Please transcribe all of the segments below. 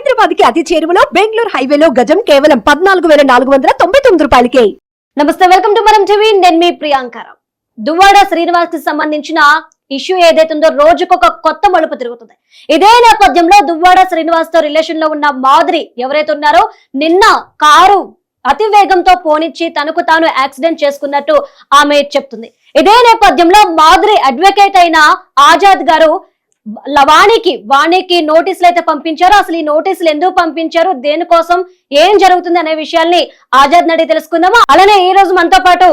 హైదరాబాద్ కి అతి చేరువలో బెంగళూరు హైవేలో గజం కేవలం 14,499 రూపాయలకే. నమస్తే, వెల్కమ్ టు మనం టీవీ. నేను మీ ప్రియాంకరావు. దువ్వాడ శ్రీనివాస్ కి సంబంధించిన ఇష్యూ ఏదైతుందో రోజుకొక కొత్త మలుపు తిరుగుతుంది. ఇదే నేపథ్యంలో దువ్వాడ శ్రీనివాస్ తో రిలేషన్ లో ఉన్న మాధురి ఎవరైతే ఉన్నారో నిన్న కారు అతి వేగంతో పోనిచ్చి తనకు తాను యాక్సిడెంట్ చేసుకున్నట్టు ఆమె చెప్తుంది. ఇదే నేపథ్యంలో మాధురి అడ్వకేట్ అయిన ఆజాద్ గారు వాణికి నోటీసులు అయితే పంపించారు. అసలు ఈ నోటీసులు ఎందుకు పంపించారు, దేనికోసం, ఏం జరుగుతుంది అనే విషయాల్ని ఆజాద్ నడి తెలుసుకుందాము. అలానే ఈ రోజు మనతో పాటు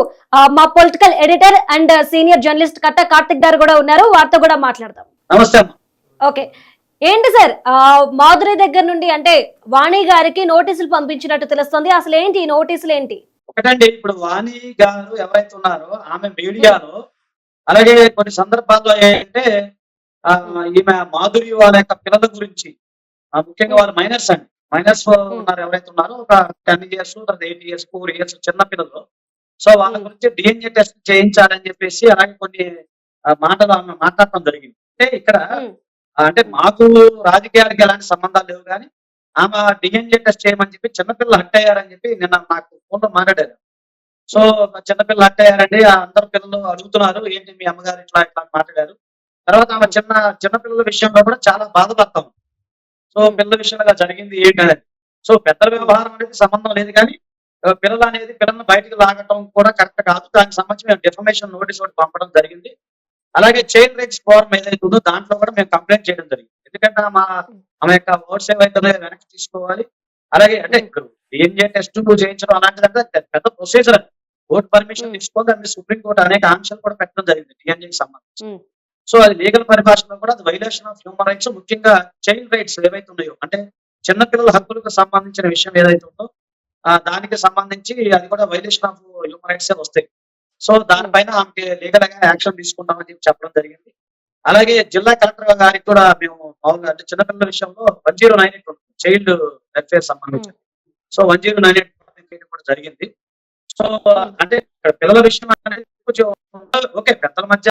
మా political editor and senior journalist కట్ట కార్తిక్ గారు కూడా ఉన్నారు. వారితో కూడా మాట్లాడదాం. నమస్తే. ఓకే, ఏంటి సార్, మాధురి దగ్గర నుండి అంటే వాణి గారికి నోటీసులు పంపించినట్టు తెలుస్తుంది. అసలు ఏంటి ఈ నోటీసులు ఏంటి? ఒకటండి, ఇప్పుడు వాణి గారు ఎవరైతే ఉన్నారో ఆమె మీడియాలో, అలాగే కొన్ని సందర్భాల్లో ఏంటంటే ఈమె మాధురి వాళ్ళ యొక్క పిల్లల గురించి, ముఖ్యంగా వాళ్ళు మైనర్స్ ఉన్నారు ఎవరైతే ఉన్నారో, ఒక 10 years, 8 years, 4 years చిన్న పిల్లలు. సో వాళ్ళ గురించి DNA టెస్ట్ చేయించాలని చెప్పేసి అలాగే కొన్ని మాటలు ఆమె మాట్లాడటం జరిగింది. అంటే ఇక్కడ అంటే మాకు రాజకీయాలకి ఎలాంటి సంబంధాలు లేవు, కానీ ఆమె DNA టెస్ట్ చేయమని చెప్పి చిన్నపిల్లలు హట్ అయ్యారని చెప్పి నిన్న నాకు ఫోన్లో మాట్లాడారు. సో చిన్నపిల్లలు హట్ అయ్యారండి, అందరు పిల్లలు అడుగుతున్నారు ఏంటి మీ అమ్మగారు ఇట్లా ఇట్లా మాట్లాడారు. తర్వాత ఆమె చిన్నపిల్లల విషయంలో కూడా చాలా బాధపడతాం. సో పిల్లల విషయంలో జరిగింది ఏంటనేది, సో పెద్దల వ్యవహారం అనేది సంబంధం లేదు, కానీ పిల్లలు అనేది పిల్లల్ని బయటకు లాగటం కూడా కరెక్ట్ కాదు. దానికి సంబంధించి మేము డిఫర్మేషన్ నోటీస్ ఒకటి పంపడం జరిగింది. అలాగే చైల్డ్ రైట్స్ ఫోరం ఏదైతే ఉందో దాంట్లో కూడా మేము కంప్లైంట్ చేయడం జరిగింది. ఎందుకంటే ఆమె యొక్క వర్డ్స్ ఏవైతే వెనక్కి తీసుకోవాలి. అలాగే అంటే ఇప్పుడు DNA టెస్ట్ చేయించడం అలాంటిదంటే పెద్ద ప్రొసీజర్ అండి. కోర్టు పర్మిషన్ తీసుకోవాలి. దాన్ని సుప్రీంకోర్టు అనేక ఆంక్షలు కూడా పెట్టడం జరిగింది DNAకి సంబంధించి. సో అది లీగల్ పరిభాషలో కూడా అది వైలేషన్ ఆఫ్ హ్యూమన్ రైట్స్, ముఖ్యంగా చైల్డ్ రైట్స్ ఏవైతే ఉన్నాయో, అంటే చిన్నపిల్లల హక్కులకు సంబంధించిన విషయం ఏదైతే ఉందో దానికి సంబంధించి అది కూడా వైలేషన్ ఆఫ్ హ్యూమన్ రైట్స్ వస్తాయి. సో దానిపైన ఆమెకి లీగల్ గా యాక్షన్ తీసుకుంటామని చెప్పి చెప్పడం జరిగింది. అలాగే జిల్లా కలెక్టర్ గారికి కూడా మేము మామూలుగా అంటే చిన్నపిల్లల విషయంలో 1098 చైల్డ్ వెల్ఫేర్ సంబంధించి, సో 1098 కూడా జరిగింది. సో అంటే పిల్లల విషయం అనేది కొంచెం ఓకే, పెద్దల మధ్య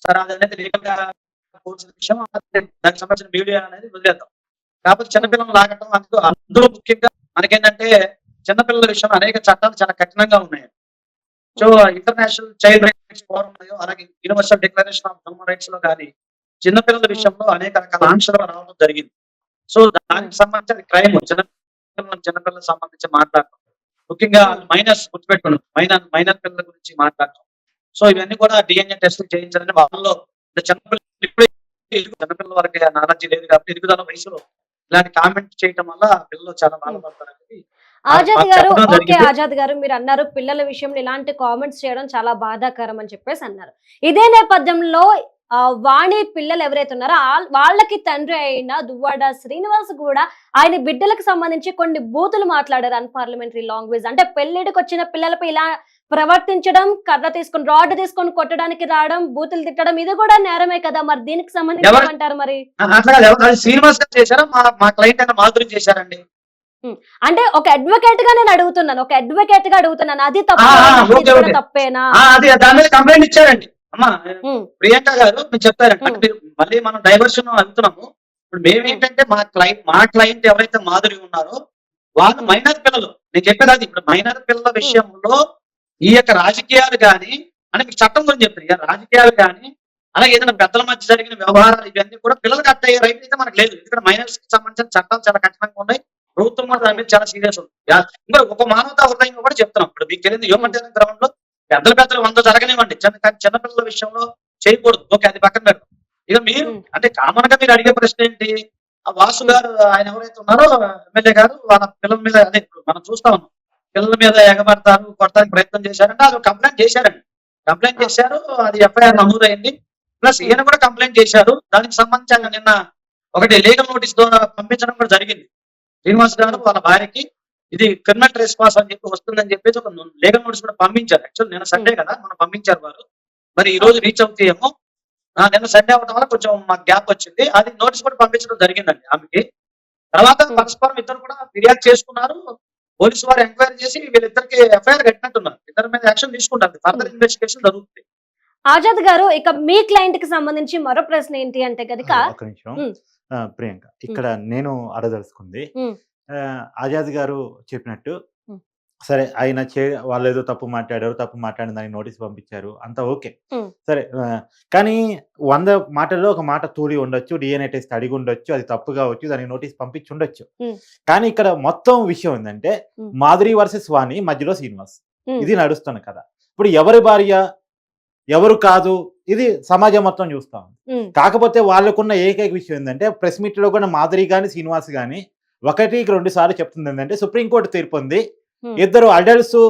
సరే అది అనేది లీగల్ గా విషయం, దానికి సంబంధించిన మీడియా అనేది వదిలేద్దాం. కాకపోతే చిన్నపిల్లలు లాగటం అందులో ముఖ్యంగా మనకేంటంటే చిన్నపిల్లల విషయంలో అనేక చట్టాలు చాలా కఠినంగా ఉన్నాయి. So international child rights forum ఉన్నాయో, అలాగే universal declaration of human rights లో కానీ చిన్నపిల్లల విషయంలో అనేక రకాల ఆంక్షలు రావడం జరిగింది. సో దానికి సంబంధించిన క్రైమ్ చిన్నపిల్లలకు సంబంధించి మాట్లాడటం, ముఖ్యంగా మైనర్స్ గుర్తుపెట్టుకోండి, మైనర్ పిల్లల గురించి మాట్లాడటం. సో ఇవన్నీ కూడా DNA టెస్ట్ చేయించాలని వాళ్ళలో చిన్నపిల్లల వరకు నాలెడ్జ్ లేదు కాబట్టి ఎదుగుదల వయసులో ఇలాంటి కామెంట్ చేయడం వల్ల పిల్లలు చాలా బాధపడతారు అనేది. ఆజాద్ గారు, మీరు అన్నారు పిల్లల విషయంలో ఇలాంటి కామెంట్స్ చేయడం చాలా బాధాకరం అని చెప్పేసి అన్నారు. ఇదే నేపథ్యంలో వాణి పిల్లలు ఎవరైతే ఉన్నారో వాళ్ళకి తండ్రి అయిన దువ్వాడ శ్రీనివాస్ కూడా ఆయన బిడ్డలకు సంబంధించి కొన్ని బూతులు మాట్లాడారు, అన్పార్లమెంటరీ లాంగ్వేజ్. అంటే పెళ్లిడికి వచ్చిన పిల్లలపై ఇలా ప్రవర్తించడం, కర్ర తీసుకొని రాడ్ తీసుకొని కొట్టడానికి రావడం, బూతులు తిట్టడం, ఇది కూడా నేరమే కదా. మరి దీనికి సంబంధించి అంటారు మరి? శ్రీనివాస్ గారు చేశారా, మా క్లయింట్ అయిన మాధురి చేశారండి? అంటే ఒక అడ్వకేట్ గా నేను అడుగుతున్నాను, అది తప్పేనా? దాని మీద కంప్లైంట్ ఇచ్చారండి. అమ్మా ప్రియాంక గారు మీరు చెప్తారంటే మీరు మళ్ళీ మనం డైవర్షన్ అవుతున్నాము. ఇప్పుడు మేమేంటంటే మా క్లయింట్ ఎవరైతే మాధురి ఉన్నారో వాళ్ళు మైనర్ పిల్లలు. నేను చెప్పేది అది, ఇప్పుడు మైనర్ పిల్లల విషయంలో ఈ యొక్క రాజకీయాలు కానీ అంటే మీకు చట్టం గురించి చెప్తారు, రాజకీయాలు కానీ అలాగే ఏదైనా పెద్దల మధ్య జరిగిన వ్యవహారాలు ఇవన్నీ కూడా పిల్లలకు అట్ట అయ్యే రైట్ అయితే మనకు లేదు. ఎందుకంటే మైనర్స్ కి సంబంధించిన చట్టాలు చాలా కఠినంగా ఉన్నాయి. ప్రభుత్వం కూడా దాని మీద చాలా సీరియస్ ఉంది. ఇంకా ఒక మానవతా హృదయంగా కూడా చెప్తున్నాం. ఇప్పుడు మీకు తెలియదు హ్యూమన్ గ్రౌండ్ లో పెద్దలు 100 జరగనివ్వండి, చిన్నపిల్లల విషయంలో చేయకూడదు. ఓకే, అది పక్కన పెడతాం. ఇక మీరు అంటే కామన్ గా మీరు అడిగే ప్రశ్న ఏంటి, ఆ వాసు గారు ఆయన ఎవరైతే ఉన్నారో ఎమ్మెల్యే గారు వాళ్ళ పిల్లల మీద అదే మనం చూస్తా ఉన్నాం, పిల్లల మీద ఎగబడతారు, కొట్టడానికి ప్రయత్నం చేశారంటే అది కంప్లైంట్ చేశారండి. కంప్లైంట్ చేశారు, అది FIR నమోదైంది. ప్లస్ ఈయన కూడా కంప్లైంట్ చేశారు. దానికి సంబంధించి నిన్న ఒకటి లీగల్ నోటీస్ ద్వారా పంపించడం కూడా జరిగింది. శ్రీనివాస్ గారు వాళ్ళ భార్యకి ఇది క్రిమినల్ రెస్పాన్స్ అని చెప్పి వస్తుందని చెప్పేసి ఒక లీగల్ నోటీస్ కూడా పంపించారు. యాక్చువల్ నిన్న సండే కదా మనం పంపించారు వారు. మరి ఈ రోజు రీచ్ అవుతాయేమో. నిన్న సండే అవడం వల్ల కొంచెం మాకు గ్యాప్ వచ్చింది. అది నోటీస్ కూడా పంపించడం జరిగిందండి ఆమెకి. తర్వాత పరస్పరం ఇద్దరు కూడా ఫిర్యాదు చేసుకున్నారు. పోలీసు వారు ఎంక్వైరీ చేసి వీళ్ళిద్దరికి FIR కట్టినట్టున్నారు. ఇద్దరి మీద యాక్షన్ తీసుకుంటారు. ఫర్దర్ ఇన్వెస్టిగేషన్ జరుగుతుంది. ఆజాద్ గారు, ఇక మీ క్లయింట్ కి సంబంధించి మరో ప్రశ్న ఏంటి అంటే కనుక ప్రియాంక ఇక్కడ నేను అడదలుచుకుంది ఉమ్. ఆజాద్ గారు చెప్పినట్టు ఉమ్. సరే ఆయన వాళ్ళు ఏదో తప్పు మాట్లాడారు, తప్పు మాట్లాడిన దానికి నోటీస్ పంపించారు, అంతా ఓకే ఉమ్. సరే. కానీ 100 మాటల్లో ఒక మాట తూడి ఉండొచ్చు, డిఎన్ఏ టెస్ట్ అడిగి ఉండొచ్చు, అది తప్పు కావచ్చు, దానికి నోటీస్ పంపించి ఉండొచ్చు. ఉమ్. కానీ ఇక్కడ మొత్తం విషయం ఏంటంటే ఉమ్. మాధురి వర్సెస్ వాణి, మధ్యలో శ్రీనివాస్, ఉమ్. ఇది నడుస్తున్న కదా. ఇప్పుడు ఎవరి భార్య ఎవరు కాదు ఇది సమాజం మొత్తం చూస్తా ఉంది. ఉమ్. కాకపోతే వాళ్ళకున్న ఏకైక విషయం ఏంటంటే ప్రెస్ మీట్ లో కూడా మాధురి కానీ శ్రీనివాస్ కానీ 1-2 సార్లు చెప్తుంది ఏంటంటే సుప్రీంకోర్టు తీర్పు ఉంది, ఉమ్. ఇద్దరు అడల్ట్స్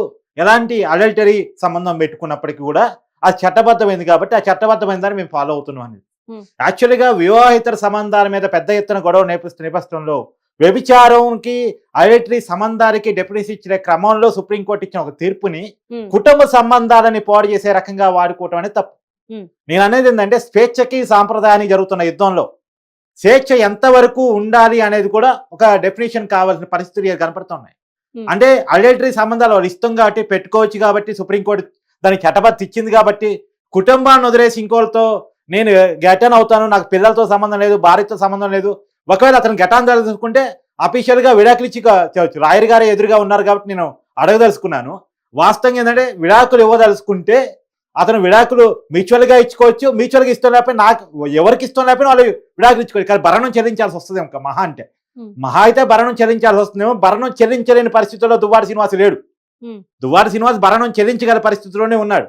ఎలాంటి అడల్టరీ సంబంధం పెట్టుకున్నప్పటికీ కూడా అది చట్టబద్ధమైంది కాబట్టి ఆ చట్టబద్ధమైన దాన్ని మేము ఫాలో అవుతున్నాం అని. యాక్చువల్గా వివాహేతర సంబంధాల మీద పెద్ద ఎత్తున గొడవ నేపథ్యంలో వ్యభిచారంకి అడల్టరీ సంబంధానికి డెఫినిషన్ ఇచ్చిన క్రమంలో సుప్రీంకోర్టు ఇచ్చిన ఒక తీర్పుని ఉమ్. కుటుంబ సంబంధాలని పాడు చేసే రకంగా వాడుకోవటం అనేది తప్పు. ఉమ్. నేను అనేది ఏంటంటే స్వేచ్ఛకి సాంప్రదాయానికి జరుగుతున్న యుద్ధంలో స్వేచ్ఛ ఎంతవరకు ఉండాలి అనేది కూడా ఒక డెఫినేషన్ కావాల్సిన పరిస్థితులు కనపడుతున్నాయి. ఉమ్. అంటే అడల్టరీ సంబంధాలు వాళ్ళు ఇష్టం కాబట్టి పెట్టుకోవచ్చు కాబట్టి సుప్రీంకోర్టు దానికి చట్టబద్ధ ఇచ్చింది కాబట్టి కుటుంబాన్ని వదిలేసి ఇంకోళ్ళతో నేను గెటాన్ అవుతాను, నాకు పిల్లలతో సంబంధం లేదు, భార్యతో సంబంధం లేదు, ఒకవేళ అతను గెటాన్ తెలుసుకుంటే అఫీషియల్ గా విడాకులు ఇచ్చి రాయర్ గారే ఎదురుగా ఉన్నారు కాబట్టి నేను అడగదలుచుకున్నాను. వాస్తవంగా ఏంటంటే విడాకులు ఇవ్వదలుచుకుంటే అతను విడాకులు మ్యూచువల్ గా ఇచ్చుకోవచ్చు, మ్యూచువల్ గా ఇష్టం లేకపోతే నాకు ఎవరికి ఇష్టం లేకపోయినా వాళ్ళు విడాకులు ఇచ్చుకోవచ్చు. కానీ భరణం చెల్లించాల్సి వస్తుంది ఇంకా మహా అంటే మహా అయితే భరణం చెల్లించాల్సి వస్తుందేమో. భరణం చెల్లించలేని పరిస్థితుల్లో దువ్వాడ శ్రీనివాస్ లేడు. దువ్వాడ శ్రీనివాస్ భరణం చెల్లించగల పరిస్థితిలోనే ఉన్నాడు.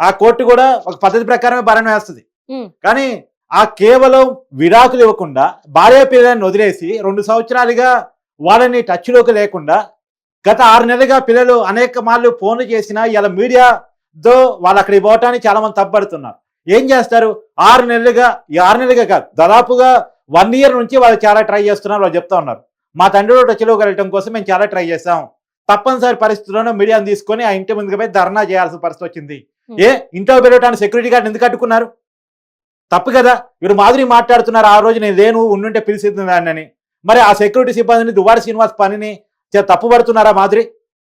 ఆ కోర్టు కూడా ఒక పద్ధతి ప్రకారమే భరణం వేస్తుంది. కానీ ఆ కేవలం విడాకులు ఇవ్వకుండా భార్య పిల్లలని వదిలేసి 2 సంవత్సరాలుగా వాళ్ళని టచ్లోకి లేకుండా గత 6 నెలలుగా పిల్లలు అనేక మార్లు ఫోన్లు చేసినా ఇలా మీడియాతో వాళ్ళు అక్కడికి పోవటానికి చాలా మంది తప్పబడుతున్నారు. ఏం చేస్తారు? 6 నెలలుగా ఈ 6 నెలలుగా కాదు దాదాపుగా 1 year నుంచి వాళ్ళు చాలా ట్రై చేస్తున్నారు. వాళ్ళు చెప్తా ఉన్నారు మా తండ్రిలో టచ్లోకి వెళ్ళటం కోసం మేము చాలా ట్రై చేస్తాం, తప్పనిసరి పరిస్థితుల్లోనే మీడియాను తీసుకొని ఆ ఇంటి ముందుకు పోయి ధర్నా చేయాల్సిన పరిస్థితి వచ్చింది. ఇంట్లో పెరగటానికి సెక్యూరిటీ గార్డ్ ఎందుకు కట్టుకున్నారు? తప్పు కదా. ఇప్పుడు మాధురి మాట్లాడుతున్నారు ఆ రోజు నేను లేను ఉండుంటే పిలిచింది దాన్ని. మరి ఆ సెక్యూరిటీ సిబ్బందిని దువ్వాడ శ్రీనివాస్ పనిని తప్పు పడుతున్నారా మాధురి?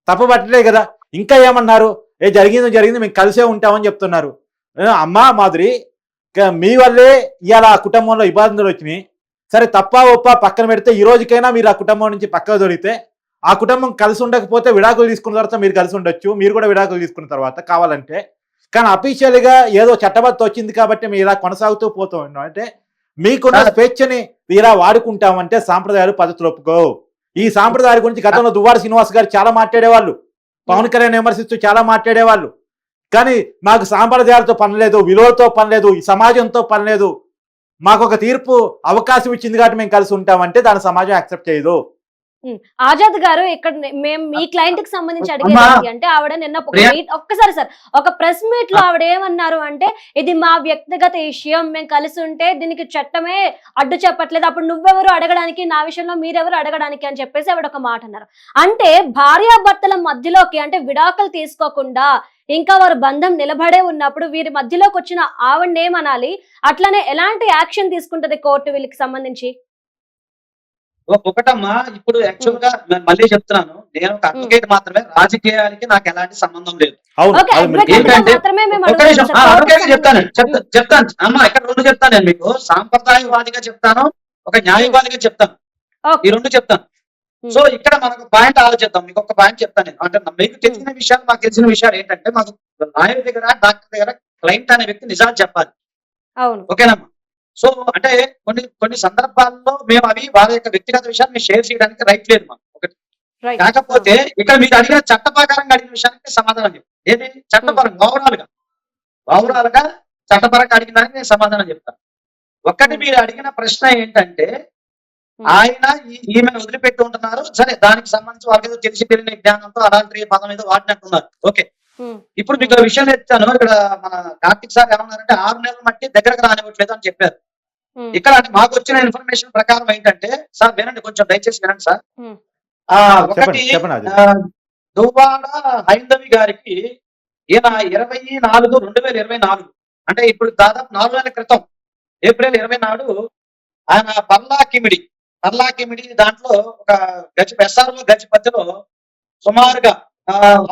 తప్పు పట్టలే కదా. ఇంకా ఏమన్నారు? జరిగింది మేము కలిసే ఉంటామని చెప్తున్నారు. అమ్మా మాధురి మీ వల్లే ఇవాళ ఆ కుటుంబంలో ఇబ్బందులు వచ్చినాయి. సరే తప్పా ఒప్పా పక్కన పెడితే ఈ రోజుకైనా మీరు ఆ కుటుంబం నుంచి పక్కకు దొరికితే ఆ కుటుంబం కలిసి ఉండకపోతే విడాకులు తీసుకున్న తర్వాత మీరు కలిసి ఉండొచ్చు, మీరు కూడా విడాకులు తీసుకున్న తర్వాత కావాలంటే. కానీ అఫీషియల్గా ఏదో చట్టబద్ధ వచ్చింది కాబట్టి మీరు ఇలా కొనసాగుతూ పోతూ ఉన్నాం అంటే మీకున్న స్వేచ్ఛని ఇలా వాడుకుంటామంటే సాంప్రదాయాలు పద్ధతులు ఒప్పుకోవు. ఈ సాంప్రదాయాల గురించి గతంలో దువ్వాడ శ్రీనివాస్ గారు చాలా మాట్లాడేవాళ్ళు, పవన్ కళ్యాణ్ విమర్శిస్తూ చాలా మాట్లాడేవాళ్ళు. కానీ మాకు సాంప్రదాయాలతో పని లేదు, విలువలతో పని లేదు, ఈ సమాజంతో పని లేదు, మాకు ఒక తీర్పు అవకాశం ఇచ్చింది కాబట్టి మేము కలిసి ఉంటామంటే దాని సమాజం యాక్సెప్ట్ చేయదు. ఆజాద్ గారు ఇక్కడ మేము మీ క్లయింట్ కి సంబంధించి అడిగేది అంటే ఆవిడ నిన్న ఒక్కసారి సార్ ఒక ప్రెస్ మీట్ లో ఆవిడ ఏమన్నారు అంటే ఇది మా వ్యక్తిగత విషయం, మేము కలిసి ఉంటే దీనికి చట్టమే అడ్డు చెప్పట్లేదు, అప్పుడు నువ్వెవరు అడగడానికి, నా విషయంలో మీరెవరు అడగడానికి అని చెప్పేసి ఆవిడ ఒక మాట అన్నారు. అంటే భార్యాభర్తల మధ్యలోకి అంటే విడాకులు తీసుకోకుండా ఇంకా వారి బంధం నిలబడే ఉన్నప్పుడు వీరి మధ్యలోకి వచ్చిన ఆవిడని ఏమనాలి, అట్లనే ఎలాంటి యాక్షన్ తీసుకుంటది కోర్టు వీళ్ళకి సంబంధించి? ఒకటమ్మా ఇప్పుడు యాక్చువల్ గా నేను మళ్ళీ చెప్తున్నాను, నేను ఒక అడ్వకేట్ మాత్రమే, రాజకీయాలకి నాకు ఎలాంటి సంబంధం లేదు. చెప్తాను అమ్మా, ఇక్కడ 2 చెప్తాను నేను మీకు. సాంప్రదాయవాదిగా చెప్తాను, ఒక న్యాయవాదిగా చెప్తాను, ఈ 2 చెప్తాను. సో ఇక్కడ మనకు పాయింట్ ఆలోచిద్దాం. మీకు ఒక పాయింట్ చెప్తాను నేను. అంటే మీకు తెలిసిన విషయాలు మాకు తెలిసిన విషయాలు ఏంటంటే మాకు లాయర్ దగ్గర డాక్టర్ దగ్గర క్లయింట్ అనే వ్యక్తి నిజాలు చెప్పాలి. ఓకేనమ్మా. సో అంటే కొన్ని సందర్భాల్లో మేము అవి వాళ్ళ యొక్క వ్యక్తిగత విషయాన్ని షేర్ చేయడానికి రైట్ లేదు మాకు. ఒకటి కాకపోతే ఇక్కడ మీరు అడిగిన చట్ట ప్రకారంగా అడిగిన విషయానికి సమాధానం చెప్పాను. ఏది చట్టపరంగా ఓవరాల్ గా చట్టపరంగా అడిగిన దానికి నేను సమాధానం చెప్తాను. ఒకటి మీరు అడిగిన ప్రశ్న ఏంటంటే ఆయన ఈమెను వదిలిపెట్టి ఉంటున్నారు, సరే దానికి సంబంధించి వాళ్ళకి ఏదో తెలిసి తెలియని జ్ఞానంతో అలాంటి పదం ఏదో వాడినట్టున్నారు. ఓకే, ఇప్పుడు మీకు విషయం చెప్తాను. ఇక్కడ మన కార్తిక్ సార్ ఏమన్నారంటే 6 నెలలు మట్టి దగ్గరకు రానివ్వట్లేదు అని చెప్పారు. ఇక్కడ మాకు వచ్చిన ఇన్ఫర్మేషన్ ప్రకారం ఏంటంటే, సార్ వినండి, కొంచెం దయచేసి వినండి సార్. ఒకటి దువ్వాడ హైందవి గారికి ఈయన 24/2024 అంటే ఇప్పుడు దాదాపు 4 నెలల క్రితం ఏప్రిల్ 24 ఆయన పర్లాకిమిడి దాంట్లో ఒక ఎస్ఆర్ఓ గజపతిలో సుమారుగా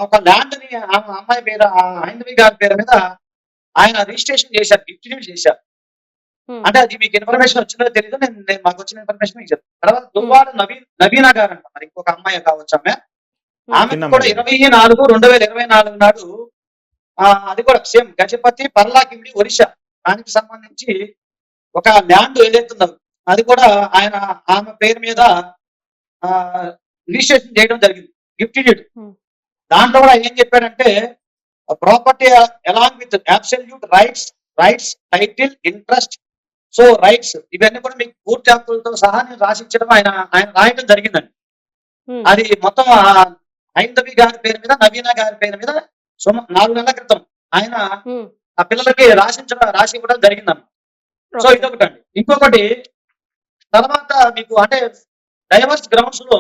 ఒక ల్యాండ్ ని అమ్మాయి పేరు హైందవి గారి పేరు మీద ఆయన రిజిస్ట్రేషన్ చేశారు, ఇంజనీర్ చేశారు. అంటే అది మీకు ఇన్ఫర్మేషన్ వచ్చిందో తెలియదు, నేను మాకు వచ్చిన ఇన్ఫర్మేషన్ మీకు చెప్తాను. తర్వాత దువ్వాడ నవీన గారు అంట, మరి ఇంకొక అమ్మాయి కావచ్చు ఆమె కూడా 24/2024 నాడు అది కూడా సేమ్ గజపతి పర్లాకిమిడి ఒరిస్సా దానికి సంబంధించి ఒక ల్యాండ్ ఏదైతుందో అది కూడా ఆమె పేరు మీద రిజిస్ట్రేషన్ చేయడం జరిగింది, గిఫ్ట్ డీడ్. దాంట్లో కూడా ఏం చెప్పాడంటే property along with absolute rights title interest so rights ఇవన్నీ కూడా మీకు పూర్తి హక్కులతో సహా నేను రాసిచ్చడం ఆయన రాయడం జరిగిందండి. అది మొత్తం ఐందవి గారి పేరు మీద నవీన గారి పేరు మీద 4 నెలల క్రితం ఆయన ఆ పిల్లలకి రాసి ఇవ్వడం జరిగిందన్న. సో ఇదొకటి అండి. ఇంకొకటి తర్వాత మీకు అంటే డైవర్స్ గ్రౌండ్స్ లో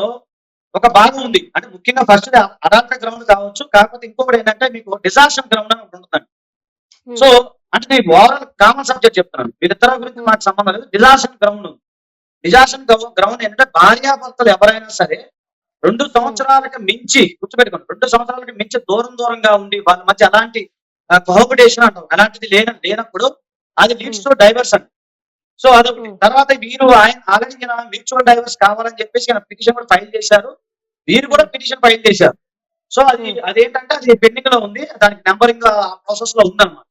ఒక భాగం ఉంది, అంటే ముఖ్యంగా ఫస్ట్ అడాప్ట గ్రౌండ్ కావచ్చు, కాకపోతే ఇంకొకటి ఏంటంటే మీకు డిజాస్టర్ గ్రౌండ్ అని ఉంటుందండి. సో అంటే నేను ఓవరాల్ కామన్ సబ్జెక్ట్ చెప్తున్నాను, వీరిద్దరి గురించి మాకు సంబంధం లేదు. డిజాస్టర్ గ్రౌండ్ ఏంటంటే భార్యాభర్తలు ఎవరైనా సరే 2 సంవత్సరాలకు మించి గుర్తుపెట్టుకోండి, 2 సంవత్సరాలకు మించి దూరంగా ఉండి వాళ్ళ మధ్య అలాంటి కోఆపరేషన్ అంటాం అలాంటిది లేనప్పుడు అది లీడ్స్ టు డైవర్స్ అండి. సో అదొకటి. తర్వాత వీరు ఆయన ఆల్రెడీ మ్యూచువల్ డైవర్స్ కావాలని చెప్పేసి ఆయన పిటిషన్ కూడా ఫైల్ చేశారు, వీరు కూడా పిటిషన్ ఫైల్ చేశారు. సో అదేంటంటే అది పెండింగ్ లో ఉంది, దానికి నెంబరింగ్ ప్రాసెస్ లో ఉందన్నమాట.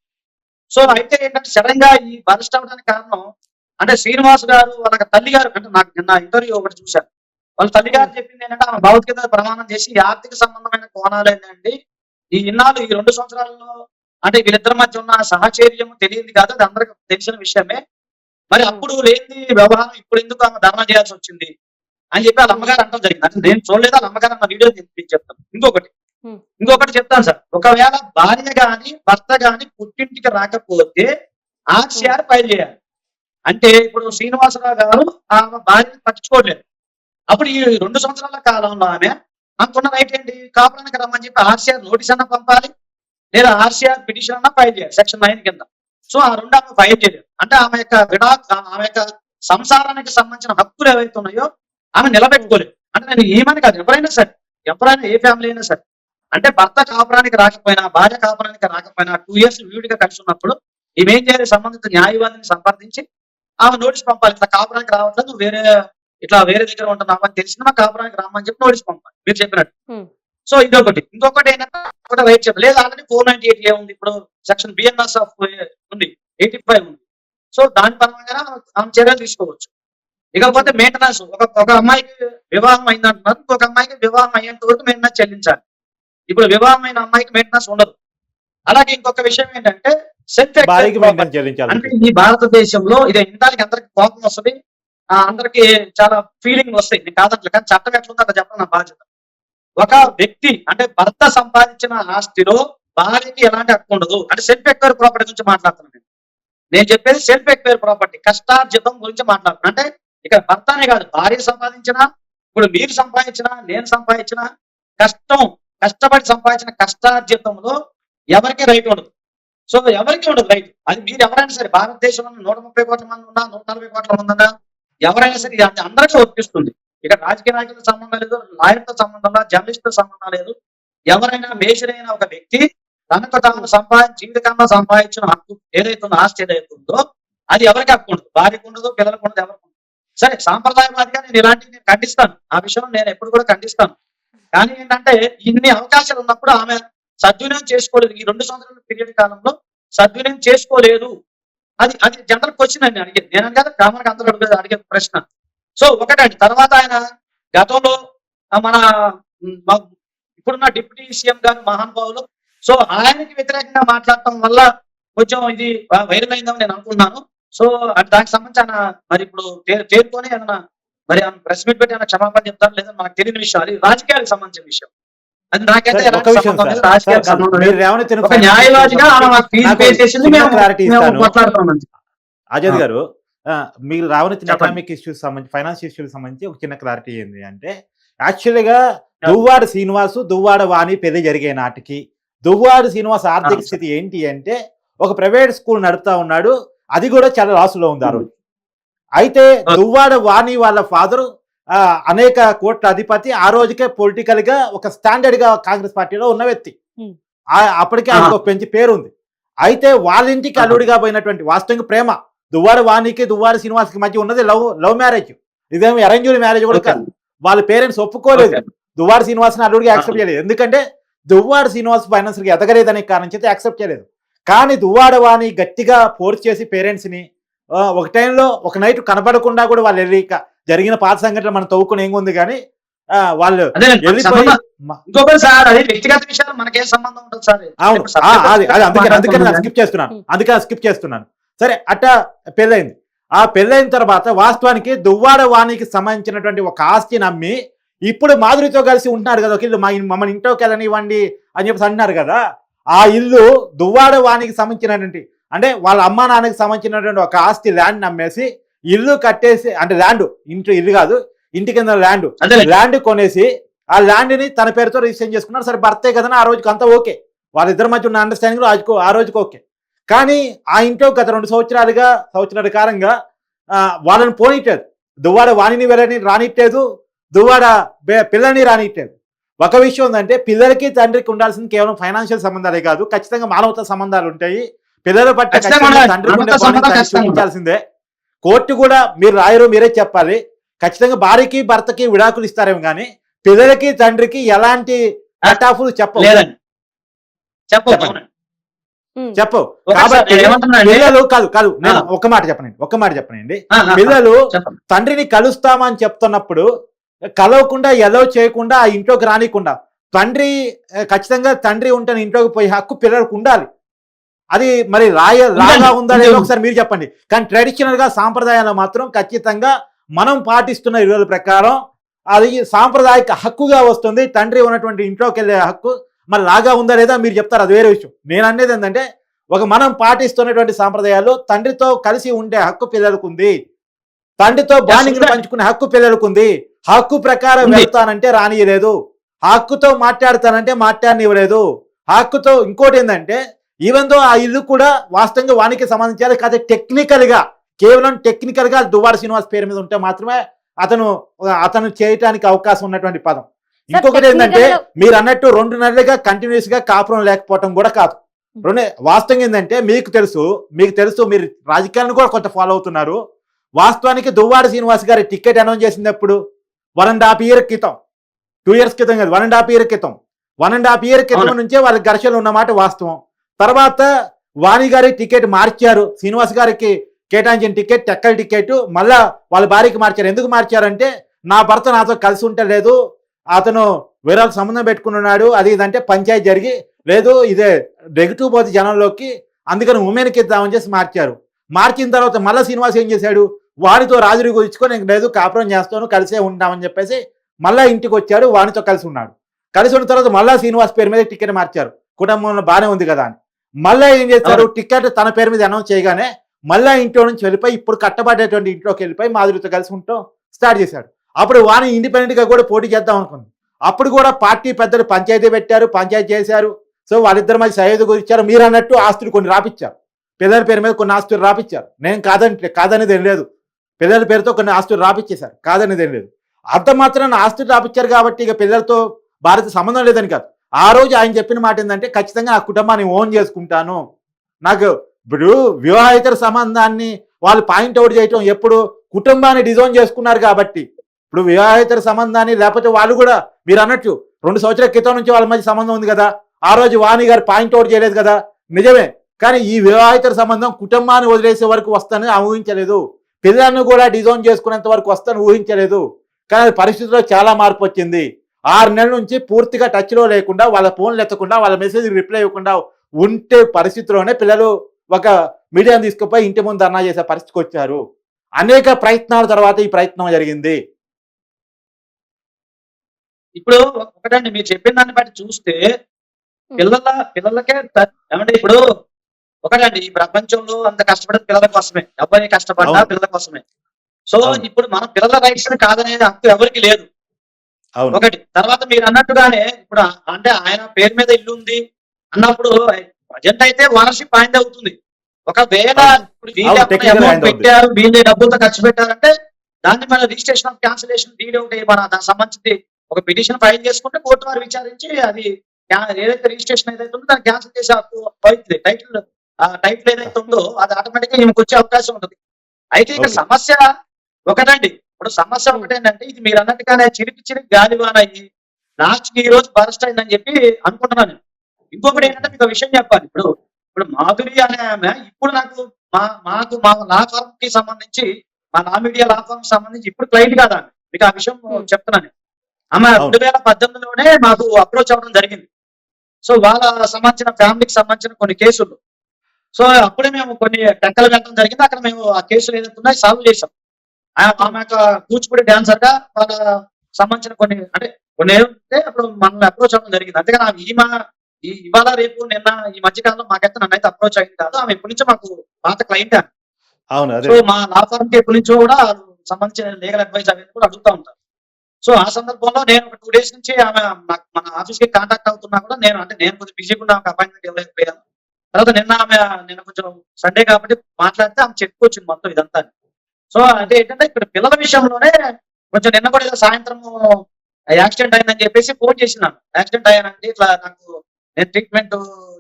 సో అయితే ఏంటంటే సడన్ గా ఈ బరస్ట్ అవడానికి కారణం అంటే శ్రీనివాస్ గారు వాళ్ళ తల్లి గారు, అంటే నాకు నిన్న ఇంటర్వ్యూ ఒకటి చూశాను, వాళ్ళ తల్లి గారు చెప్పింది ఏంటంటే ఆమె భగవద్గీత ప్రమాణం చేసి ఈ ఆర్థిక సంబంధమైన కోణాలు ఏంటండి ఈ 2 సంవత్సరాల్లో అంటే వీళ్ళిద్దరి మధ్య ఉన్న సహచర్యం తెలియదు కాదు, అది అందరికి తెలిసిన విషయమే. మరి అప్పుడు లేని వ్యవహారం ఇప్పుడు ఎందుకు ఆమె ధర్నా చేయాల్సి వచ్చింది అని చెప్పి వాళ్ళ అమ్మగారు అంటాం జరిగింది. అంటే నేను చూడలేదు, వాళ్ళ అమ్మగారు అన్న వీడియో చెప్తాను. ఇంకొకటి చెప్తాను సార్, ఒకవేళ భార్య గాని భర్త గాని పుట్టింటికి రాకపోతే ఆర్సీఆర్ ఫైల్ చేయాలి. అంటే ఇప్పుడు శ్రీనివాసరావు గారు ఆమె భార్యని పట్టించుకోవట్లేదు, అప్పుడు ఈ 2 సంవత్సరాల కాలంలో ఆమెకున్న రైట్ ఏంటి, కాపురానికి రమ్మని చెప్పి ఆర్సీఆర్ నోటీస్ అన్నా పంపాలి, లేదా ఆర్సీఆర్ పిటిషన్ అన్నా ఫైల్ చేయాలి సెక్షన్ 9 కింద. సో ఆ 2 ఆమె ఫైల్ చేయలేదు. అంటే ఆమె యొక్క సంసారానికి సంబంధించిన హక్కులు ఏవైతే ఉన్నాయో ఆమె నిలబెట్టుకోలేదు. అంటే నేను ఏమని కాదు, ఎవరైనా ఏ ఫ్యామిలీ అయినా సరే, అంటే భర్త కాపురానికి రాకపోయినా భార్య కాపురానికి రాకపోయినా 2 years విడిగా కలిసి ఉన్నప్పుడు ఏం చేయాలి, సంబంధిత న్యాయవాదిని సంప్రదించి ఆమె నోటీస్ పంపాలి, ఇట్లా కాపురానికి రావట్లేదు, నువ్వు వేరే దగ్గర ఉంటున్నావు అని తెలిసిన కాపురానికి రామని చెప్పి నోటీస్ పంపాలి మీరు చెప్పినట్టు. సో ఇంకొకటి ఏంటంటే రైట్ చెప్పలేదు, లేదు ఆల్రెడీ 498 ఉంది, ఇప్పుడు సెక్షన్ బిఎన్ఎస్ ఆఫ్ ఉంది 85 ఉంది. సో దాని పరంగా ఆమె చర్యలు తీసుకోవచ్చు. ఇకపోతే మెయింటెనెన్స్, ఒక అమ్మాయికి వివాహం అయిందంటున్నారు, ఇంకొక అమ్మాయికి వివాహం అయ్యేంత వరకు మెయింటెనెన్స్ చెల్లించాలి. ఇప్పుడు వివాహం అయిన అమ్మాయికి మెయింటెనెన్స్ ఉండదు. అలాగే ఇంకొక విషయం ఏంటంటే సెల్ఫ్ అంటే ఈ భారతదేశంలో ఇది ఇంటానికి అందరికి కోపం వస్తుంది, అందరికి చాలా ఫీలింగ్ వస్తాయి, నేను కాదంటే కానీ చట్టం ఎట్లుందో అట్లా చెప్పడం నా బాధ్యత. ఒక వ్యక్తి అంటే భర్త సంపాదించిన ఆస్తిలో భార్యకి ఎలాంటి హక్కు ఉండదు. అంటే సెల్ఫ్ ఎక్వైర్ ప్రాపర్టీ గురించి మాట్లాడుతున్నాను నేను చెప్పేది సెల్ఫ్ ఎక్వైర్ ప్రాపర్టీ కష్టార్జితం గురించి మాట్లాడుతున్నాను. అంటే ఇక్కడ భర్తనే కాదు, భార్య సంపాదించినా, ఇప్పుడు మీరు సంపాదించినా, నేను సంపాదించిన కష్టపడి సంపాదించిన కష్టార్జితంలో ఎవరికి రైట్ ఉండదు. సో ఎవరికి ఉండదు రైట్. అది మీరు ఎవరైనా సరే భారతదేశంలో 130 కోట్ల మంది ఉన్నా, 140 కోట్ల మంది ఉన్నా, ఎవరైనా సరే అది అందరికీ వర్తిస్తుంది. ఇక్కడ రాజకీయ నాయకులతో సంబంధం లేదు, లాయర్తో సంబంధం లేదు, జర్నలిస్ట్తో సంబంధం లేదు. ఎవరైనా మేజరైన ఒక వ్యక్తి తనకు తాను జీవితకాలంలో సంపాదించిన హక్కు ఏదైతే ఆస్తి ఏదైతే ఉందో అది ఎవరికి హక్కు ఉండదు, భార్యకు ఉండదు, పిల్లలకు ఉండదు, ఎవరికి ఉండదు. సరే సాంప్రదాయవాదిగా నేను ఇలాంటివి నేను ఖండిస్తాను, ఆ విషయం నేను ఎప్పుడు కూడా ఖండిస్తాను. కానీ ఏంటంటే ఇన్ని అవకాశాలు ఉన్నప్పుడు ఆమె సద్వినియోగం చేసుకోలేదు, ఈ 2 సంవత్సరాల పీరియడ్ కాలంలో సద్వినియోగం చేసుకోలేదు. అది జనరల్ క్వశ్చన్ అండి అడిగేది, నేను కదా కామన్గా అందరూ అడిగే ప్రశ్న. సో ఒకటండి. తర్వాత ఆయన గతంలో మన ఇప్పుడున్న డిప్యూటీ సీఎం గారు మహానుభావులు, సో ఆయనకి వ్యతిరేకంగా మాట్లాడటం వల్ల కొంచెం ఇది వైరల్ అయిందని నేను అనుకున్నాను. సో దానికి సంబంధించి ఆయన మరి ఇప్పుడు తేరుకొని ఏమన్నా మరి ప్రెస్ మీట్ పెట్టి ఆయన క్షమాపణ చెప్తారు లేదా మనకు తెలియని విషయం, అది రాజకీయాలకు సంబంధించిన విషయం. అది నాకైతే రాజకీయాలకు సంబంధం లేదు. ఒక న్యాయవాదిగా ఆజాద్ గారు, మీరు రావణించిన ఎకనామిక్ ఇష్యూస్ సంబంధించి, ఫైనాన్స్ ఇష్యూస్ సంబంధించి ఒక చిన్న క్లారిటీ ఏంటి అంటే, యాక్చువల్గా దువ్వాడ శ్రీనివాసు దువ్వాడ వాణి పెళ్లి జరిగే నాటికి దువ్వాడ శ్రీనివాస్ ఆర్థిక స్థితి ఏంటి అంటే ఒక ప్రైవేట్ స్కూల్ నడుపుతా ఉన్నాడు, అది కూడా చాలా లాసులో ఉంది ఆ రోజు. అయితే దువ్వాడ వాణి వాళ్ళ ఫాదరు అనేక కోట్ల అధిపతి, ఆ రోజుకే పొలిటికల్ గా ఒక స్టాండర్డ్ గా కాంగ్రెస్ పార్టీలో ఉన్న వ్యక్తి, అప్పటికే ఆయనకు పెంచి పేరుంది. అయితే వాళ్ళ ఇంటికి అల్లుడిగా పోయినటువంటి, వాస్తవంగా ప్రేమ దువ్వాడ వాణికి దువ్వాడ శ్రీనివాస్కి మధ్య ఉన్నది లవ్ మ్యారేజ్, ఇదేమో అరేంజ్డ్ మ్యారేజ్ కూడా కాదు. వాళ్ళ పేరెంట్స్ ఒప్పుకోలేదు, దువ్వాడ శ్రీనివాస్ని అల్లుడికి యాక్సెప్ట్ చేయలేదు. ఎందుకంటే దువ్వాడ శ్రీనివాస్ ఫైనాన్షియల్గా ఎదగలేదనే కారణం చేత యాక్సెప్ట్ చేయలేదు. కానీ దువ్వాడ వాణి గట్టిగా ఫోర్స్ చేసి పేరెంట్స్ని ఒక టైంలో ఒక నైట్ కనపడకుండా కూడా వాళ్ళు వెళ్ళి జరిగిన పాత సంఘటన మనం తవ్వుకుని ఏం ఉంది, కానీ వాళ్ళు వెళ్ళిపోయి ఇంకొకటి సార్ అది వ్యక్తిగత విషయాలు మనకేం సంబంధం ఉంటుంది సార్. అవును, అందుకని స్కిప్ చేస్తున్నాను. సరే, అట్టా పెళ్ళైంది. ఆ పెళ్ళైన తర్వాత వాస్తవానికి దువ్వాడ వాణికి సంబంధించినటువంటి ఒక ఆస్తి నమ్మి ఇప్పుడు మాధురితో కలిసి ఉంటున్నారు కదా, ఒక ఇల్లు మమ్మల్ని ఇంట్లోకి వెళ్ళనివ్వండి అని చెప్పేసి అంటున్నారు కదా. ఆ ఇల్లు దువ్వాడ వాణికి సంబంధించినటువంటి, అంటే వాళ్ళ అమ్మా నాన్నకి సంబంధించినటువంటి ఒక ఆస్తి ల్యాండ్ నమ్మేసి ఇల్లు కట్టేసి, అంటే ల్యాండ్ ఇల్లు కాదు, ఇంటి కింద ల్యాండ్ కొనేసి ఆ ల్యాండ్ ని తన పేరుతో రిజిస్టర్ చేసుకున్నారు. సరే, భర్తే కదా, ఆ రోజుకి అంతా ఓకే, వాళ్ళిద్దరి మధ్య ఉన్న అండర్స్టాండింగ్ ఆ రోజుకి ఓకే. కానీ ఆ ఇంట్లో గత 2 సంవత్సరాల కాలంగా వాళ్ళని పోనిట్లేదు, దువ్వాడ వాణిని వెళ్ళని రానిట్లేదు, దువ్వాడ పిల్లల్ని రానిట్లేదు. ఒక విషయం ఉందంటే, పిల్లలకి తండ్రికి ఉండాల్సింది కేవలం ఫైనాన్షియల్ సంబంధాలే కాదు, ఖచ్చితంగా మానవతా సంబంధాలు ఉంటాయి. పిల్లల పట్ల తండ్రికి చూపించాల్సిందే. కోర్టు కూడా మీరు రాయరు, మీరే చెప్పాలి. ఖచ్చితంగా భార్యకి భర్తకి విడాకులు ఇస్తారేమో కానీ పిల్లలకి తండ్రికి ఎలాంటి కటాఫ్లు చెప్పవు. కాబట్టి పిల్లలు కాదు నేను ఒక్క మాట చెప్పనండి. పిల్లలు తండ్రిని కలుస్తామని చెప్తున్నప్పుడు కలవకుండా ఎలో చేయకుండా ఆ ఇంట్లోకి రానికుండా, ఖచ్చితంగా తండ్రి ఉంటే ఇంట్లోకి పోయే హక్కు పిల్లలకు ఉండాలి. అది మరి లాగా ఉందా లేదో ఒకసారి మీరు చెప్పండి. కానీ ట్రెడిషనల్ గా సాంప్రదాయాలు మాత్రం ఖచ్చితంగా మనం పాటిస్తున్న విలువల ప్రకారం అది సాంప్రదాయక హక్కుగా వస్తుంది. తండ్రి ఉన్నటువంటి ఇంట్లోకి వెళ్ళే హక్కు మరి లాగా ఉందా లేదా మీరు చెప్తారు, అది వేరే విషయం. నేను అనేది ఏంటంటే, మనం పాటిస్తున్నటువంటి సాంప్రదాయాలు తండ్రితో కలిసి ఉండే హక్కు పిల్లలకు ఉంది, తండ్రితో బాండింగ్ పంచుకునే హక్కు పిల్లలకు ఉంది. హక్కు ప్రకారం వెళ్తానంటే రానియలేదు, హక్కుతో మాట్లాడతానంటే మాట్లాడనివ్వలేదు. హక్కుతో ఇంకోటి ఏంటంటే, ఈవెన్ దో ఆ ఇల్లు కూడా వాస్తవంగా వానికి సంబంధించాలి కాదు, కేవలం టెక్నికల్ గా దువ్వాడ శ్రీనివాస్ పేరు మీద ఉంటే మాత్రమే అతను చేయటానికి అవకాశం ఉన్నటువంటి పదం. ఇంకొకటి ఏంటంటే, మీరు అన్నట్టు 2 నెలలుగా కంటిన్యూస్ గా కాపురం లేకపోవటం కూడా కాదు. వాస్తవం ఏంటంటే, మీకు తెలుసు మీరు రాజకీయాలను కూడా కొంత ఫాలో అవుతున్నారు. వాస్తవానికి దువ్వాడ శ్రీనివాస్ గారి టికెట్ అనౌన్స్ చేసినప్పుడు 1.5 year క్రితం, 2 years క్రితం కాదు, 1.5 year క్రితం, 1.5 year క్రితం నుంచే వాళ్ళ ఘర్షణలు ఉన్నమాట వాస్తవం. తర్వాత వాణి గారి టికెట్ మార్చారు, శ్రీనివాస్ గారికి కేటాయించిన టికెట్ టెక్కల టికెట్ మళ్ళా వాళ్ళ భార్యకి మార్చారు. ఎందుకు మార్చారంటే, నా భర్త నాతో కలిసి ఉంటలేదు, అతను వేరే సంబంధం పెట్టుకున్నాడు, అది ఇదంటే పంచాయతీ జరిగి లేదు, ఇదే నెగిటివ్ పోతే జనంలోకి, అందుకని ఉమెన్కి ఇద్దామని చేసి మార్చారు. మార్చిన తర్వాత మళ్ళీ శ్రీనివాస్ ఏం చేశాడు, వానితో రాజుని గురించుకొని నేను లేదు కాపురం చేస్తాను, కలిసే ఉంటామని చెప్పేసి మళ్ళా ఇంటికి వచ్చాడు, వానితో కలిసి ఉన్నాడు. కలిసి ఉన్న తర్వాత మళ్ళా శ్రీనివాస్ పేరు మీద టికెట్ మార్చారు, కుటుంబంలో బాగానే ఉంది కదా అని. మళ్ళీ ఏం చేశారు, టికెట్ తన పేరు మీద అనౌన్స్ చేయగానే మళ్ళా ఇంట్లో నుంచి వెళ్ళిపోయి ఇప్పుడు కట్టబడేటువంటి ఇంట్లోకి వెళ్ళిపోయి మాధురితో కలిసి ఉంటాం స్టార్ట్ చేశాడు. అప్పుడు వాణి ఇండిపెండెంట్ గా కూడా పోటీ చేద్దాం అనుకుంది. అప్పుడు కూడా పార్టీ పెద్దలు పంచాయతీ పెట్టారు, పంచాయతీ చేశారు. సో వాళ్ళిద్దరి మధ్య సయోధ్య గురించారు. మీరు అన్నట్టు ఆస్తులు కొన్ని రాపిచ్చారు, పిల్లల పేరు మీద కొన్ని ఆస్తులు రాపిచ్చారు. నేను కాదనేది ఏం లేదు, పిల్లల పేరుతో కొన్ని ఆస్తులు రాపిచ్చేశారు, కాదనేది ఏం లేదు. అంత మాత్రాన ఆస్తులు రాపిచ్చారు కాబట్టి ఇక పిల్లలతో భారత సంబంధం లేదని కాదు. ఆ రోజు ఆయన చెప్పిన మాట ఏంటంటే, ఖచ్చితంగా నా కుటుంబాన్ని ఓన్ చేసుకుంటాను. నాకు ఇప్పుడు వివాహేతర సంబంధాన్ని వాళ్ళు పాయింట్ అవుట్ చేయటం ఎప్పుడు కుటుంబాన్ని డిజైన్ చేసుకున్నారు కాబట్టి, ఇప్పుడు వివాహేతర సంబంధాన్ని లేకపోతే వాళ్ళు కూడా మీరు అన్నట్టు 2 సంవత్సరాల క్రితం నుంచి వాళ్ళ మధ్య సంబంధం ఉంది కదా, ఆ రోజు వాణి గారు పాయింట్ అవుట్ చేయలేదు కదా, నిజమే. కానీ ఈ వివాహేతర సంబంధం కుటుంబాన్ని వదిలేసే వరకు వస్తానని ఊహించలేదు, పిల్లలను కూడా డిజైన్ చేసుకునేంత వరకు వస్తాను ఊహించలేదు. కానీ పరిస్థితిలో చాలా మార్పు వచ్చింది. 6 నెలల నుంచి పూర్తిగా టచ్లో లేకుండా, వాళ్ళ ఫోన్లు ఎత్తకుండా, వాళ్ళ మెసేజ్ రిప్లై ఇవ్వకుండా ఉంటే పరిస్థితిలోనే పిల్లలు ఒక మీడియాను తీసుకుపోయి ఇంటి ముందు ధర్నా చేసే పరిస్థితికి వచ్చారు. అనేక ప్రయత్నాల తర్వాత ఈ ప్రయత్నం జరిగింది. ఇప్పుడు ఒకటండి, మీరు చెప్పిన దాన్ని బట్టి చూస్తే పిల్లలకే ఏమంటే, ఇప్పుడు ఒకటండి, ఈ ప్రపంచంలో అంత కష్టపడేది పిల్లల కోసమే, అబ్బాయి కష్టపడ్డా పిల్లల కోసమే. సో ఇప్పుడు మన పిల్లల రైట్స్ కాదనే హక్కు ఎవరికి లేదు, ఒకటి. తర్వాత మీరు అన్నట్టుగానే ఇప్పుడు అంటే ఆయన పేరు మీద ఇల్లు ఉంది అన్నప్పుడు ప్రజెంట్ అయితే ఓనర్షిప్ పాయింట్ అవుతుంది. ఒకవేళ ఇప్పుడు అమౌంట్ పెట్టారు, వీళ్ళే డబ్బులతో ఖర్చు పెట్టారంటే దాన్ని మన రిజిస్ట్రేషన్ ఆఫ్ క్యాన్సిలేషన్ డీడ్ ఒకటి మన దానికి సంబంధించి ఒక పిటిషన్ ఫైల్ చేసుకుంటే కోర్టు వారు విచారించి అది ఏదైతే రిజిస్ట్రేషన్ ఏదైతే ఉందో దాన్ని క్యాన్సిల్ చేసే హక్కు అవుతుంది. టైటిల్ ఆ టైటిల్ ఏదైతే ఉందో అది ఆటోమేటిక్ గా ఈమెకు వచ్చే అవకాశం ఉంటుంది. అయితే ఇక్కడ Okay. సమస్య ఒకటండి. ఇప్పుడు సమస్య ఒకటేంటంటే ఇది మీరు అన్నట్టుగానే చిరికి గాలివాన అయ్యి లాస్ట్ కి ఈ రోజు బరస్ట్ అయిందని చెప్పి అనుకుంటున్నాను నేను. ఇంకొకటి ఏంటంటే మీకు ఒక విషయం చెప్పాలి. ఇప్పుడు మాధురి అనే ఆమె ఇప్పుడు నాకు మా లా ఫర్మ్ కి సంబంధించి మా లా మీడియా లా ఫర్మ్ కి సంబంధించి ఇప్పుడు క్లయింట్ కాదా ఆమె. మీకు ఆ విషయం చెప్తున్నాను. ఆమె అవును. 2018లోనే మాకు అప్రోచ్ అవ్వడం జరిగింది. సో వాళ్ళ సంబంధించిన ఫ్యామిలీకి సంబంధించిన కొన్ని కేసులు. సో అప్పుడే మేము కొన్ని టెక్కలు వెళ్ళడం జరిగింది. అక్కడ మేము ఆ కేసులు ఏదైతే ఉన్నాయో సాల్వ్ చేసాం. ఆమె యొక్క కూచిపూడి డాన్సర్ గా వాళ్ళ సంబంధించిన కొన్ని ఏంటంటే అప్పుడు మనల్ని అప్రోచ్ అవ్వడం జరిగింది. అంతేగాని ఆమె ఇవాళ రేపు నిన్న ఈ మధ్య కాలంలో మాకైతే నన్నైతే అప్రోచ్ అయింది కాదు. ఆమె ఎప్పటి నుంచో మాకు పాత క్లయింట్. అవును, అదే. సో మా లా ఫర్మ్ కి ఎప్పటి నుంచో కూడా సంబంధించిన లీగల్ అడ్వైస్ అనేది కూడా అడుగుతా ఉంటారు. సో ఆ సందర్భంలో నేను ఒక 2 days నుంచి ఆమె మన ఆఫీస్ కి కాంటాక్ట్ అవుతున్నా కూడా నేను కొంచెం బిజీగా ఉన్న అపాయింట్మెంట్ ఇవ్వలేకపోయాను. తర్వాత నిన్న కొంచెం సండే కాబట్టి మాట్లాడితే ఆమె చెప్పుకొచ్చింది మొత్తం ఇదంతా. సో అంటే ఏంటంటే ఇక్కడ పిల్లల విషయంలోనే కొంచెం నిన్న కూడా ఏదో సాయంత్రం యాక్సిడెంట్ అయిందని చెప్పేసి ఫోన్ చేసినాను. యాక్సిడెంట్ అయ్యానంటే ఇట్లా నేను ట్రీట్మెంట్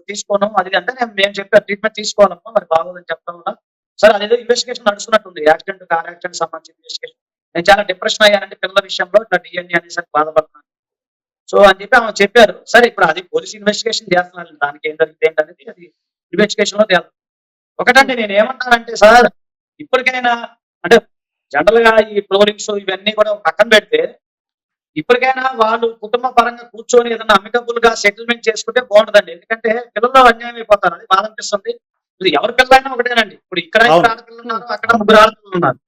తీసుకోను అది అంటే మేము చెప్పాను ట్రీట్మెంట్ తీసుకోవాలమ్మా మరి బాగోదని చెప్పడం వల్ల సరే అదేదో ఇన్వెస్టిగేషన్ నడుస్తున్నట్టుంది. కార్ యాక్సిడెంట్ సంబంధించిన ఇన్వెస్టిగేషన్. నేను చాలా డిప్రెషన్ అయ్యానంటే పిల్లల విషయంలో ఇట్లా డిఎన్ఏ అనేసరికి బాధపడుతున్నాను. సో అని చెప్పి ఆమె చెప్పారు. సరే ఇప్పుడు అది పోలీస్ ఇన్వెస్టిగేషన్ చేస్తున్నారు. దానికి ఏం జరిగింది ఏంటనేది అది ఇన్వెస్టిగేషన్ లో తేలి. ఒకటంటే నేను ఏమంటానంటే సార్ ఇప్పటికైనా అంటే జనరల్ గా ఈ ట్రోలింగ్స్ ఇవన్నీ కూడా పక్కన పెడితే ఇప్పటికైనా వాళ్ళు కుటుంబ పరంగా కూర్చొని ఏదైనా అమికబుల్ గా సెటిల్మెంట్ చేసుకుంటే బాగుంటుందండి. ఎందుకంటే పిల్లలు అన్యాయం అయిపోతారు. అది బాధ అనిపిస్తుంది. ఇది ఎవరి పిల్లలైనా ఒకటేనండి. ఇప్పుడు ఇక్కడ 5 ఆడపిల్లలు ఉన్నారు, అక్కడ 3 ఆడపిల్లలు ఉన్నారు.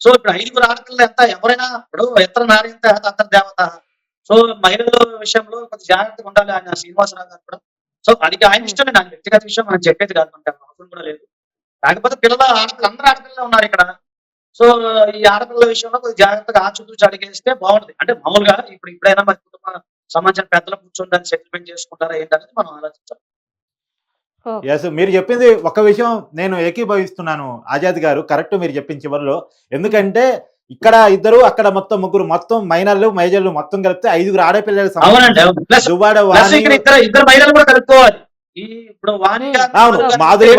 సో ఇప్పుడు 5 ఆడపిల్లలు ఎవరైనా ఇప్పుడు ఎత్తర నారింత అత్తర దేవత. సో మహిళల విషయంలో కొంచెం జాగ్రత్తగా ఉండాలి ఆయన శ్రీనివాసరావు గారు కూడా. సో అది ఆయన ఇష్టమే, నాకు వ్యక్తిగత విషయం మనం చెప్పేది కాదు, మనకి అవసరం కూడా లేదు. కాకపోతే ఆడపిల్లలు అందరూ ఆడపిల్లలు ఉన్నారు ఇక్కడ. సో ఈ ఆడపిల్లల విషయంలో కొంచెం జాగ్రత్తగా ఆచూతూచి అడిగేస్తే బాగుంటుంది. అంటే మామూలుగా ఇప్పుడైనా మరి కుటుంబ సంబంధించిన పెద్దలు కూర్చొని దాన్ని సెటిల్మెంట్ చేసుకుంటారా ఏంటనేది మనం ఆలోచించాలి. ఎస్, మీరు చెప్పింది ఒక విషయం నేను ఏకీభవిస్తున్నాను ఆజాద్ గారు, కరెక్ట్ మీరు చెప్పిన చివరిలో. ఎందుకంటే ఇక్కడ ఇద్దరు అక్కడ మొత్తం ముగ్గురు, మొత్తం మైనర్లు మేజర్లు మొత్తం కలిపితే 5 ఆడపిల్లలకు ఇద్దరు మహిళలు కూడా కలుపుకోవాలి. ఇప్పుడు అవును, మాధురి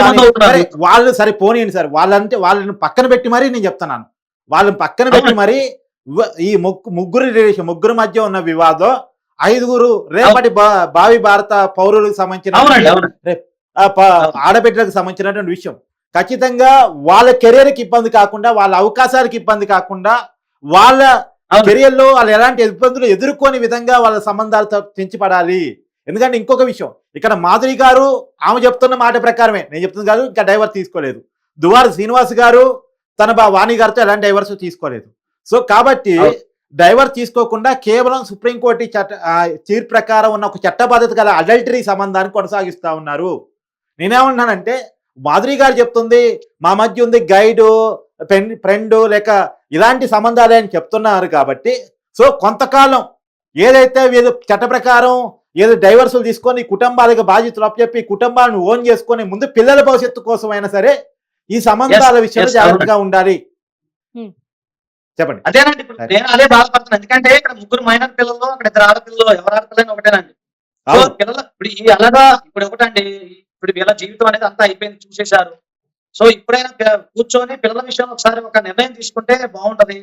వాళ్ళు సరే పోనీయండి సార్, వాళ్ళని పక్కన పెట్టి మరీ నేను చెప్తున్నాను, వాళ్ళని పక్కన పెట్టి మరీ ఈ ముగ్గురు మధ్య ఉన్న వివాదం 5 రేపటి భావి భారత పౌరులకు సంబంధించిన ఆడబిడ్డలకు సంబంధించినటువంటి విషయం. ఖచ్చితంగా వాళ్ళ కెరీర్కి ఇబ్బంది కాకుండా, వాళ్ళ అవకాశాలకు ఇబ్బంది కాకుండా, వాళ్ళ కెరీర్ లో వాళ్ళు ఎలాంటి ఇబ్బందులు ఎదుర్కొని విధంగా వాళ్ళ సంబంధాలు తెంచిపడాలి. ఎందుకంటే ఇంకొక విషయం, ఇక్కడ మాధురి గారు ఆమె చెప్తున్న మాట ప్రకారమే, నేను చెప్తుంది కాదు, ఇంకా డైవర్స్ తీసుకోలేదు. దువ్వాడ శ్రీనివాస్ గారు తన వాణి గారితో ఎలాంటి డైవర్స్ తీసుకోలేదు. సో కాబట్టి డైవర్స్ తీసుకోకుండా కేవలం సుప్రీంకోర్టు తీర్పు ప్రకారం ఉన్న ఒక చట్టబద్ధత గల అడల్టరీ సంబంధాన్ని కొనసాగిస్తా ఉన్నారు. నేనేమంటున్నానంటే మాధురి గారు చెప్తుంది మా మధ్య ఉంది గైడు ఫ్రెండ్ లేక ఇలాంటి సంబంధాలే అని చెప్తున్నారు. కాబట్టి సో కొంతకాలం ఏదైతే వీళ్ళు చట్ట ప్రకారం ఏదో డైవర్సులు తీసుకొని కుటుంబాలకు బాధ్యతలు అప్పచెప్పి కుటుంబాలను ఓన్ చేసుకొని ముందు పిల్లల భవిష్యత్తు కోసం అయినా సరే ఈ సంబంధాల విషయంలో జాగ్రత్తగా ఉండాలి. చెప్పండి. అదేనండి, ఇప్పుడు నేను అదే బాధపడుతున్నాను. ఎందుకంటే ఇక్కడ 3 మైనర్ పిల్లలు, అక్కడ 2 ఆడపిల్లలు, ఎవరు ఆడపిల్లని ఒకటేనండి. పిల్లలు ఇప్పుడు అలాగా ఇప్పుడు ఒకటండి, ఇప్పుడు వీళ్ళ జీవితం అనేది అంతా అయిపోయింది, చూసేశారు. సో ఇప్పుడైనా కూర్చొని పిల్లల విషయంలో ఒకసారి ఒక నిర్ణయం తీసుకుంటే బాగుంటది.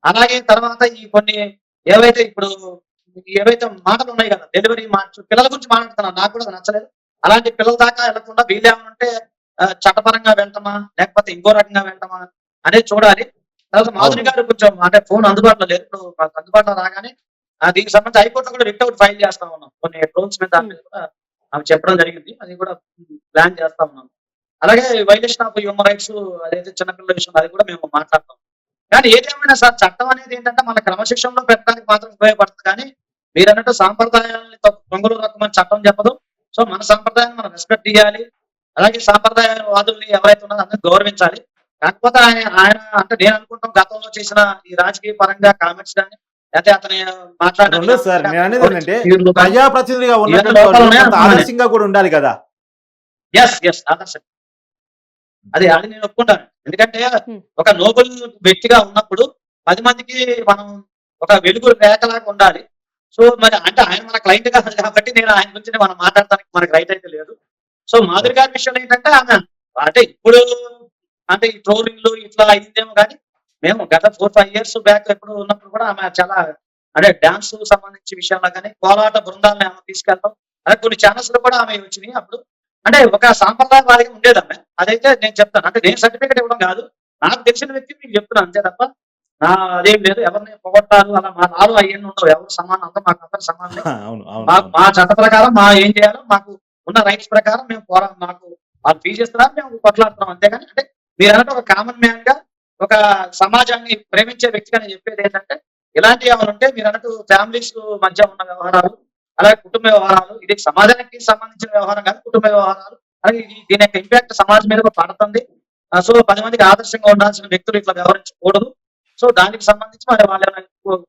అలాగే తర్వాత ఈ కొన్ని ఏవైతే మాటలు ఉన్నాయి కదా, డెలివరీ మాటలు, పిల్లల గురించి మాట్లాడుతున్నాను, నాకు కూడా నచ్చలేదు. అలాంటి పిల్లల దాకా వెళ్లకుండా వీళ్ళేమంటే చట్టపరంగా వెళ్తామా లేకపోతే ఇంకో రకంగా వెళ్తామా అనేది చూడాలి. తర్వాత మాధురి గారు కొంచెం అంటే ఫోన్ అందుబాటులో లేదు. ఇప్పుడు మాకు అందుబాటులో రాగానే దీనికి సంబంధించి హైకోర్టులో కూడా రిట్ అవుట్ ఫైల్ చేస్తా ఉన్నాం. కొన్ని ట్రోల్స్ మీద దాని మీద కూడా ఆమె చెప్పడం జరిగింది. అది కూడా ప్లాన్ చేస్తా ఉన్నాం. అలాగే వైలేషన్ ఆఫ్ హ్యూమన్ రైట్స్ అదైతే చిన్నపిల్లల విషయం అది కూడా మేము మాట్లాడతాం. కానీ ఏదేమైనా సార్ చట్టం అనేది ఏంటంటే మన క్రమశిక్షణలో పెట్టడానికి మాత్రం ఉపయోగపడుతుంది. కానీ మీరు అన్నట్టు సాంప్రదాయాలని దొంగలు రకమని చట్టం చెప్పదు. సో మన సాంప్రదాయాన్ని మనం రెస్పెక్ట్ చేయాలి. అలాగే సాంప్రదాయవాదుల్ని ఎవరైతే ఉన్నారో అందరినీ గౌరవించాలి. కాకపోతే ఆయన అంటే నేను అనుకుంటాం గతంలో చేసిన ఈ రాజకీయ పరంగా కామెంట్స్ కానీ లేకపోతే అతని మాట్లాడే సార్ నేను అనేది ఏంటంటే ప్రజాప్రతినిధిగా ఉన్నటువంటి ఆదర్శంగా కూడా ఉండాలి కదా. ఆదర్శం అది నేను ఒప్పుకుంటాను. ఎందుకంటే ఒక నోబెల్ వ్యక్తిగా ఉన్నప్పుడు 10 మందికి మనం ఒక వెలుగు రేఖలాగా ఉండాలి. సో మరి అంటే ఆయన మన క్లయింట్ కాదు కాబట్టి నేను ఆయన గురించి మనం మాట్లాడటానికి మనకి రైట్ అయితే లేదు. సో మాధురి గారి విషయంలో ఏంటంటే ఆమె అంటే ఇప్పుడు అంటే ఈ ట్రోలింగ్లు ఇట్లా అయిందేమో కానీ మేము గత 4-5 years బ్యాక్ ఎప్పుడు ఉన్నప్పుడు కూడా ఆమె చాలా అంటే డాన్స్ సంబంధించి విషయంలో కానీ కోలాట బృందాలను ఆమె తీసుకెళ్ళడం అదే కొన్ని ఛానల్స్ లో కూడా ఆమె వచ్చినాయి అప్పుడు అంటే ఒక సాంప్రదాయ వారిగా ఉండేది ఆమె అదైతే నేను చెప్తాను అంటే నేను సర్టిఫికేట్ ఇవ్వడం కాదు నాకు తెలిసిన వ్యక్తి మీకు చెప్తున్నాను అంతే తప్ప అదేం లేదు ఎవరిని పొగొట్టారు అలా మా నాలుగు అయ్యన్ని ఉండవు ఎవరు సమానం అంతా మాకు అందరు సమానం అవును అవును మా చట్ట ప్రకారం మా ఏం చేయాలో మాకు ఉన్న రైట్స్ ప్రకారం మేము మాకు వాళ్ళు ఫీజ్ ఇస్తున్నారు మేము కొట్లాడుతున్నాం అంతేగాని అంటే మీరు అన్నట్టు ఒక కామన్ మ్యాన్ గా ఒక సమాజాన్ని ప్రేమించే వ్యక్తిగా నేను చెప్పేది ఏంటంటే ఇలాంటి ఏమైనా ఉంటే మీరు అన్నట్టు ఫ్యామిలీస్ మధ్య ఉన్న వ్యవహారాలు అలాగే కుటుంబ వ్యవహారాలు ఇది సమాజానికి సంబంధించిన వ్యవహారం కాదు కుటుంబ వ్యవహారాలు అలాగే దీని యొక్క ఇంపాక్ట్ సమాజం మీద కూడా పడుతుంది సో 10 మందికి ఆదర్శంగా ఉండాల్సిన వ్యక్తులు ఇట్లా వ్యవహరించకూడదు సో దానికి సంబంధించి మరి వాళ్ళు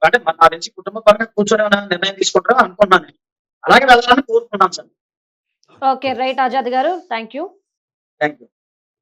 అంటే నా తెలిసి కుటుంబ పరంగా కూర్చొని ఏమైనా నిర్ణయం తీసుకుంటారో అనుకున్నాను నేను అలాగే వెళ్ళాలని కోరుకున్నాను సార్ ఓకే రైట్ ఆజాద్ గారు థ్యాంక్ యూ థ్యాంక్ యూ